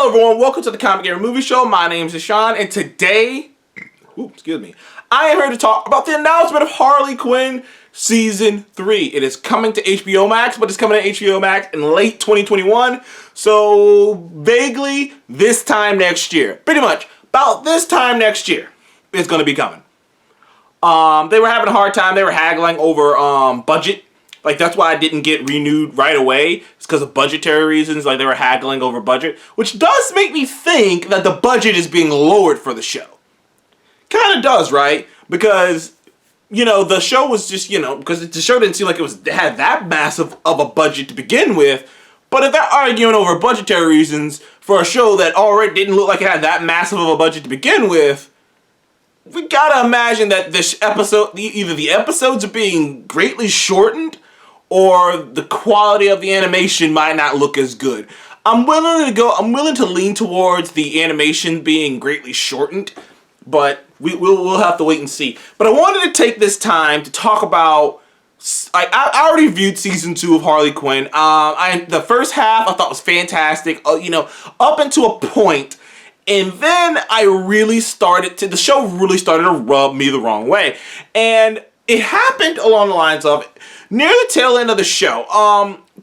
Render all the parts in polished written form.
Hello everyone, welcome to the Comic Gamer Movie Show. My name is Sean, and today, I am here to talk about the announcement of Harley Quinn Season 3. It is coming to HBO Max, but it's coming to HBO Max in late 2021, so vaguely this time next year. Pretty much, about this time next year, it's going to be coming. They were having a hard time, they were haggling over budget. Like, that's why I didn't get renewed right away. It's because of budgetary reasons. Like, they were haggling over budget. Which does make me think that the budget is being lowered for the show. Kind of does, right? Because, you know, the show was just, you know, because the show didn't seem like it had that massive of a budget to begin with. But if they're arguing over budgetary reasons for a show that already didn't look like it had that massive of a budget to begin with, we gotta imagine that this episode, either the episodes are being greatly shortened, or the quality of the animation might not look as good. I'm willing to lean towards the animation being greatly shortened, but we'll have to wait and see. But I wanted to take this time to talk about, I already viewed season 2 of Harley Quinn. The first half I thought was fantastic, you know, up until a point, and then the show really started to rub me the wrong way. And it happened along the lines of, near the tail end of the show,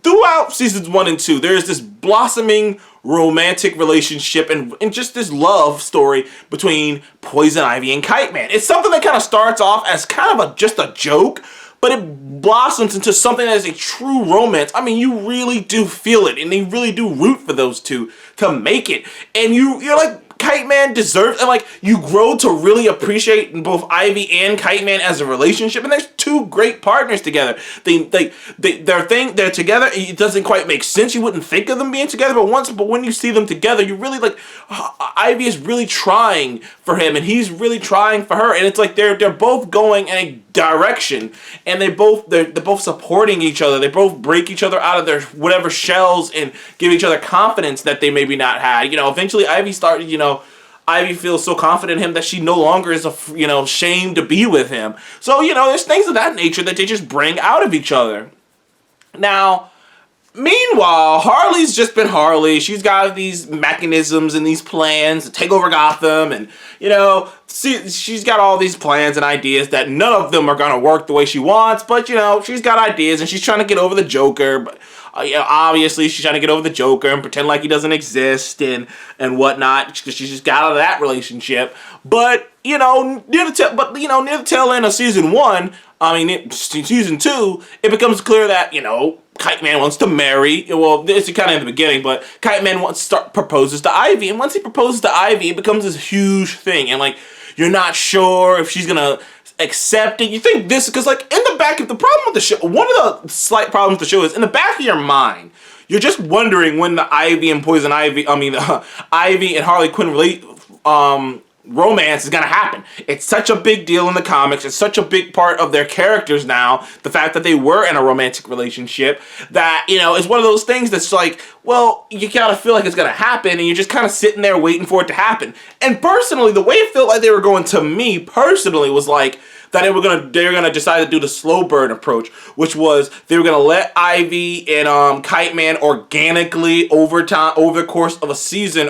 throughout seasons 1 and 2, there's this blossoming romantic relationship and just this love story between Poison Ivy and Kite Man. It's something that kind of starts off as kind of just a joke, but it blossoms into something that is a true romance. I mean, you really do feel it, and they really do root for those two to make it. And you're like, Kite Man deserves, and like, you grow to really appreciate both Ivy and Kite Man as a relationship, and there's two great partners together. They're together. It doesn't quite make sense. You wouldn't think of them being together, but when you see them together, you really like, Ivy is really trying for him, and he's really trying for her, and it's like they're both going in a direction, and they're both supporting each other. They both break each other out of their whatever shells and give each other confidence that they maybe not had. You know, eventually Ivy feels so confident in him that she no longer is ashamed to be with him. So, you know, there's things of that nature that they just bring out of each other. Now, meanwhile, Harley's just been Harley. She's got these mechanisms and these plans to take over Gotham, and, you know, she's got all these plans and ideas that none of them are going to work the way she wants, but, you know, she's got ideas, and she's trying to get over the Joker, but obviously she's trying to get over the Joker and pretend like he doesn't exist and whatnot, because she's just got out of that relationship. But, you know, near the tail end of season 1, season 2, it becomes clear that, you know, Kite Man wants to marry. Well, it's kind of in the beginning, but Kite Man proposes to Ivy, and once he proposes to Ivy, it becomes this huge thing, and like, you're not sure if she's gonna accept it. You think this, because like, in the back of the problem with the show, one of the slight problems with the show is, in the back of your mind, you're just wondering when the Ivy and Ivy and Harley Quinn romance is gonna happen. It's such a big deal in the comics. It's such a big part of their characters now, the fact that they were in a romantic relationship, that, you know, it's one of those things that's like, well, you gotta feel like it's gonna happen, and you're just kind of sitting there waiting for it to happen. And personally, the way it felt like they were going, to me personally, was like that they were gonna decide to do the slow burn approach, which was they were gonna let Ivy and Kite Man organically over the course of a season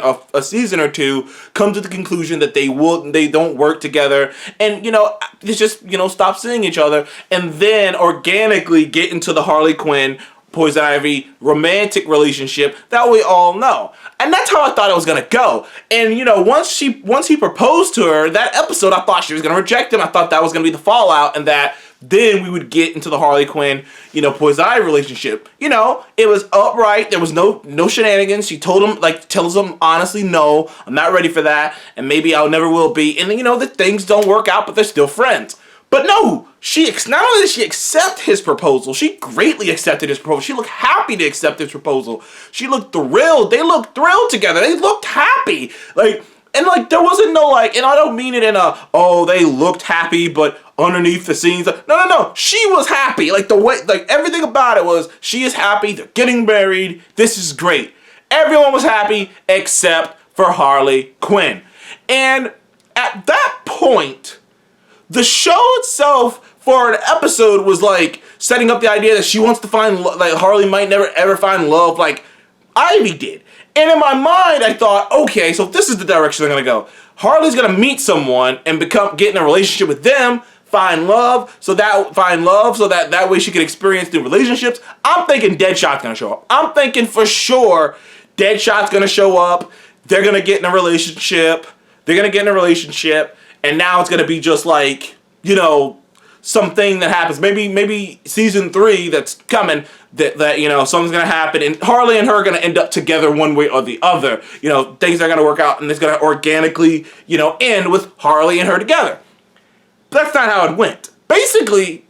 or two come to the conclusion that they don't work together, and, you know, they just, you know, stop seeing each other, and then organically get into the Harley Quinn Poison Ivy romantic relationship that we all know. And that's how I thought it was gonna go. And, you know, once he proposed to her, that episode, I thought she was gonna reject him. I thought that was gonna be the fallout, and that then we would get into the Harley Quinn, you know, Poison Ivy relationship. You know, it was upright. There was no shenanigans. She tells him honestly, no, I'm not ready for that, and maybe I'll never will be. And, you know, that things don't work out, but they're still friends. But no, not only did she accept his proposal, she greatly accepted his proposal. She looked happy to accept his proposal. She looked thrilled. They looked thrilled together. They looked happy. Like, and like, there wasn't no like, and I don't mean it in a, oh, they looked happy, but underneath the scenes, no. She was happy. Like, the way, like, everything about it was, she is happy. They're getting married. This is great. Everyone was happy except for Harley Quinn. And at that point, the show itself for an episode was like setting up the idea that she wants to find, like, Harley might never ever find love like Ivy did. And in my mind, I thought, okay, so this is the direction they're gonna go. Harley's gonna meet someone and get in a relationship with them, find love, so that way she can experience new relationships. I'm thinking Deadshot's gonna show up. I'm thinking for sure Deadshot's gonna show up. They're gonna get in a relationship. And now it's gonna be just like, something that happens. Maybe season 3 that's coming, that something's gonna happen, and Harley and her are gonna end up together one way or the other. Things are gonna work out, and it's gonna organically, end with Harley and her together. But that's not how it went. Basically,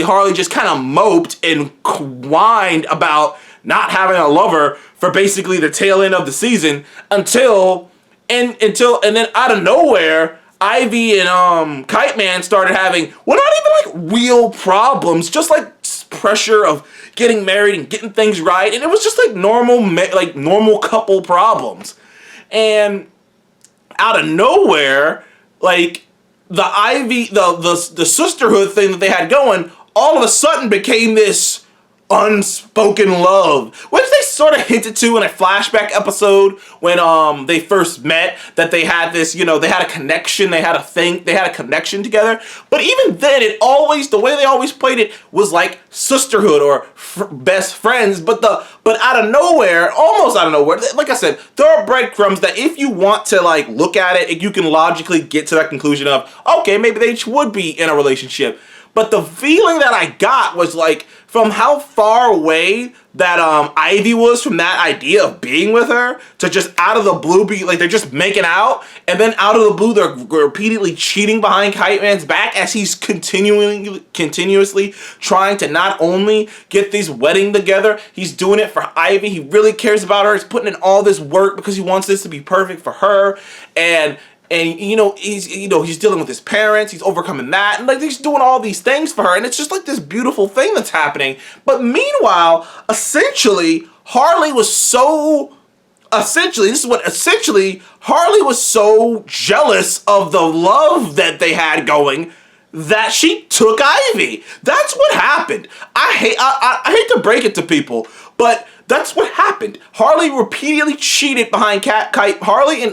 Harley just kind of moped and whined about not having a lover for basically the tail end of the season until then out of nowhere, Ivy and Kite Man started having, well, not even like real problems, just like pressure of getting married and getting things right, and it was just like normal couple problems. And out of nowhere, like the Ivy, the sisterhood thing that they had going, all of a sudden became this unspoken love, which they sort of hinted to in a flashback episode when they first met, that they had this, they had a connection, they had a connection together. But even then, the way they always played it was like sisterhood or best friends. But out of nowhere, almost out of nowhere, like I said, there are breadcrumbs that if you want to like look at it, you can logically get to that conclusion of, okay, maybe they would be in a relationship. But the feeling that I got was like, from how far away that Ivy was from that idea of being with her, to just out of the blue be like they're just making out, and then out of the blue they're repeatedly cheating behind Kite Man's back as he's continuously trying to not only get this wedding together, he's doing it for Ivy. He really cares about her. He's putting in all this work because he wants this to be perfect for her, and he's dealing with his parents, he's overcoming that, and like he's doing all these things for her, and it's just like this beautiful thing that's happening. But meanwhile, Harley was so jealous of the love that they had going that she took Ivy. That's what happened. I hate to break it to people, but that's what happened. Harley and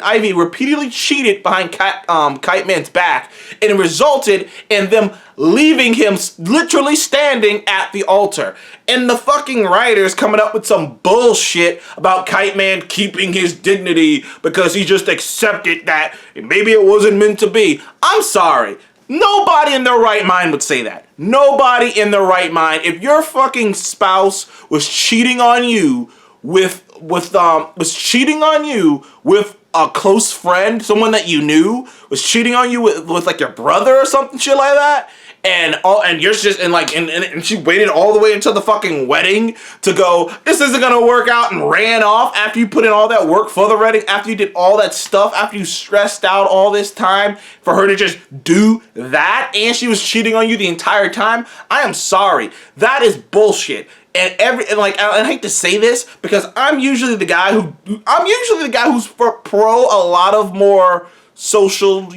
Ivy repeatedly cheated behind Kite Man's back, and it resulted in them leaving him literally standing at the altar. And the fucking writers coming up with some bullshit about Kite Man keeping his dignity because he just accepted that maybe it wasn't meant to be. I'm sorry. Nobody in their right mind would say that. Nobody in their right mind. If your fucking spouse was cheating on you with a close friend, someone that you knew, was cheating on you with like your brother or something shit like that, and you're just and she waited all the way until the fucking wedding to go, this isn't gonna work out, and ran off after you put in all that work for the wedding, after you did all that stuff, after you stressed out all this time for her to just do that, and she was cheating on you the entire time. I am sorry. That is bullshit. And I hate to say this because I'm usually the guy who's pro a lot of more social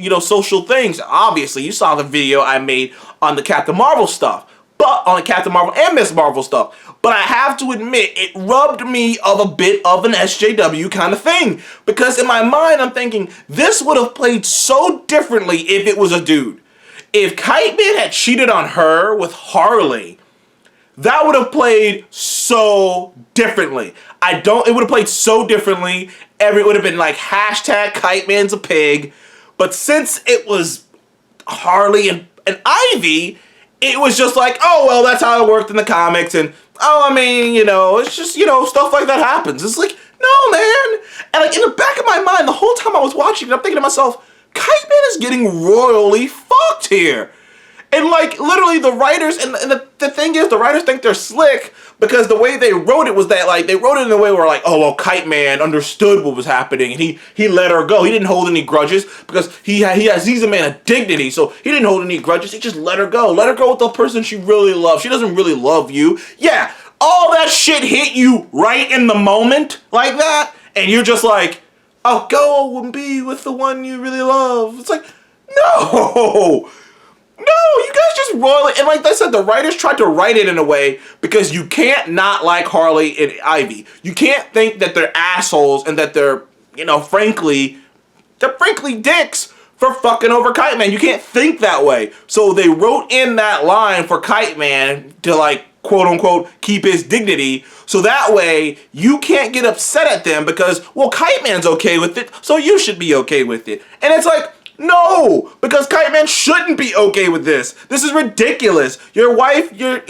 things. Obviously, you saw the video I made on the Captain Marvel stuff, but on the Captain Marvel and Miss Marvel stuff. But I have to admit, it rubbed me of a bit of an SJW kind of thing, because in my mind, I'm thinking this would have played so differently if it was a dude. If Kite Man had cheated on her with Harley, that would have played so differently. It would have played so differently. It would have been like hashtag Kite Man's a pig. But since it was Harley and Ivy, it was just like, oh, well, that's how it worked in the comics. And, it's just, stuff like that happens. It's like, no, man. And like in the back of my mind, the whole time I was watching it, I'm thinking to myself, Kite Man is getting royally fucked here. And like literally the writers, and the thing is, the writers think they're slick because the way they wrote it was that like they wrote it in a way where like, oh well, Kite Man understood what was happening and he let her go. He didn't hold any grudges because he's a man of dignity, so he didn't hold any grudges. He just let her go. Let her go with the person she really loves. She doesn't really love you. Yeah, all that shit hit you right in the moment like that, and you're just like, oh, go and be with the one you really love. It's like, no. No, you guys just royally, and like I said, the writers tried to write it in a way because you can't not like Harley and Ivy. You can't think that they're assholes and that they're, frankly dicks for fucking over Kite Man. You can't think that way. So they wrote in that line for Kite Man to, like, quote unquote, keep his dignity. So that way you can't get upset at them because, well, Kite Man's okay with it, so you should be okay with it. And it's like, no, because Kite Man shouldn't be okay with this. This is ridiculous. Your wife, your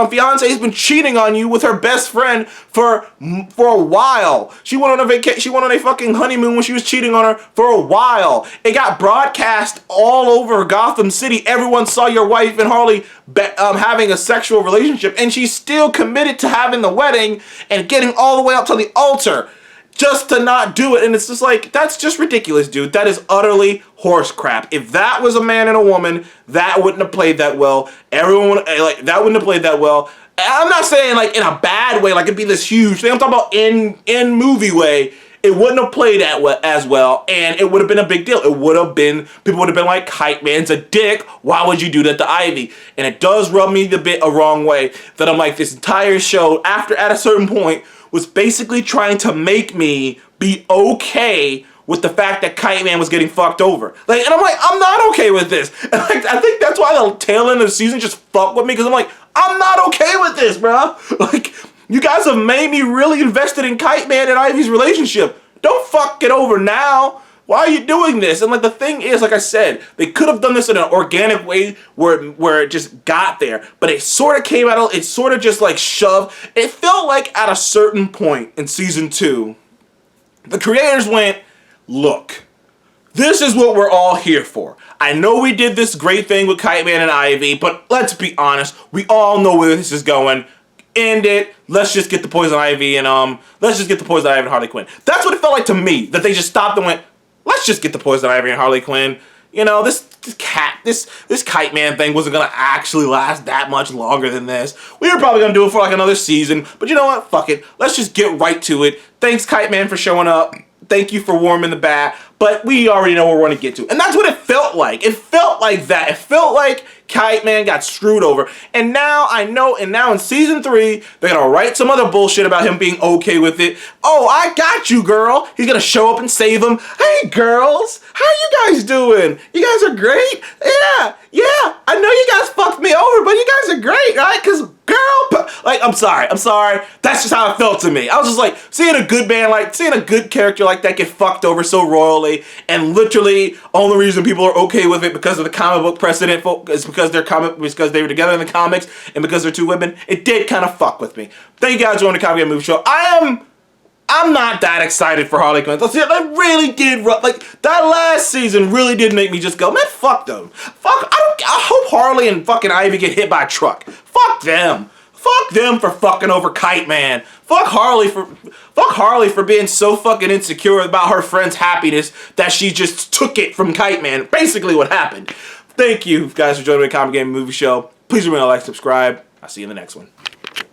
fiance has been cheating on you with her best friend for a while. She went on she went on a fucking honeymoon when she was cheating on her for a while. It got broadcast all over Gotham City. Everyone saw your wife and Harley having a sexual relationship, and she's still committed to having the wedding and getting all the way up to the altar just to not do it. And it's just like, that's just ridiculous, dude. That is utterly horse crap. If that was a man and a woman, that wouldn't have played that well. Everyone, like, that wouldn't have played that well. I'm not saying, like, in a bad way, like it'd be this huge thing. I'm talking about in movie way. It wouldn't have played as well, and it would have been a big deal. It would have been, people would have been like, Kite Man's a dick. Why would you do that to Ivy? And it does rub me a wrong way that I'm like, this entire show, at a certain point, was basically trying to make me be okay with the fact that Kite Man was getting fucked over. Like, and I'm like, I'm not okay with this. And like, I think that's why the tail end of the season just fucked with me, because I'm like, I'm not okay with this, bro. Like, you guys have made me really invested in Kite Man and Ivy's relationship. Don't fuck it over now. Why are you doing this? And like, the thing is, like I said, they could have done this in an organic way where it just got there, but it sort of came out, it sort of just like shoved. It felt like at a certain point in season 2, the creators went, look, this is what we're all here for. I know we did this great thing with Kite Man and Ivy, but let's be honest, we all know where this is going. End it. Let's just get the Poison Ivy and Harley Quinn. That's what it felt like to me. That they just stopped and went, let's just get the Poison Ivy and Harley Quinn. This Kite Man thing wasn't gonna actually last that much longer than this. We were probably gonna do it for like another season, but you know what? Fuck it. Let's just get right to it. Thanks, Kite Man, for showing up. Thank you for warming the bat, but we already know where we're going to get to. And that's what it felt like. It felt like that. It felt like Kite Man got screwed over. And now I know, and now in season 3, they're going to write some other bullshit about him being okay with it. Oh, I got you, girl. He's going to show up and save him. Hey, girls. How you guys doing? You guys are great? Yeah. I know you guys fucked me over, but you guys are great, right? Because, girl, like, I'm sorry. That's just how it felt to me. I was just like, seeing a good man, like, seeing a good character like that get fucked over so royally, and literally, only reason people are okay with it because of the comic book precedent is because they were together in the comics, and because they're two women. It did kind of fuck with me. Thank you guys for joining the Comic Game Movie Show. I'm not that excited for Harley Quinn. That really did, like, that last season really did make me just go, man, fuck them. I hope Harley and fucking Ivy get hit by a truck. Fuck them. Fuck them for fucking over Kite Man. Fuck Harley for being so fucking insecure about her friend's happiness that she just took it from Kite Man. Basically what happened. Thank you guys for joining the Comic Game Movie Show. Please remember to like, subscribe. I'll see you in the next one.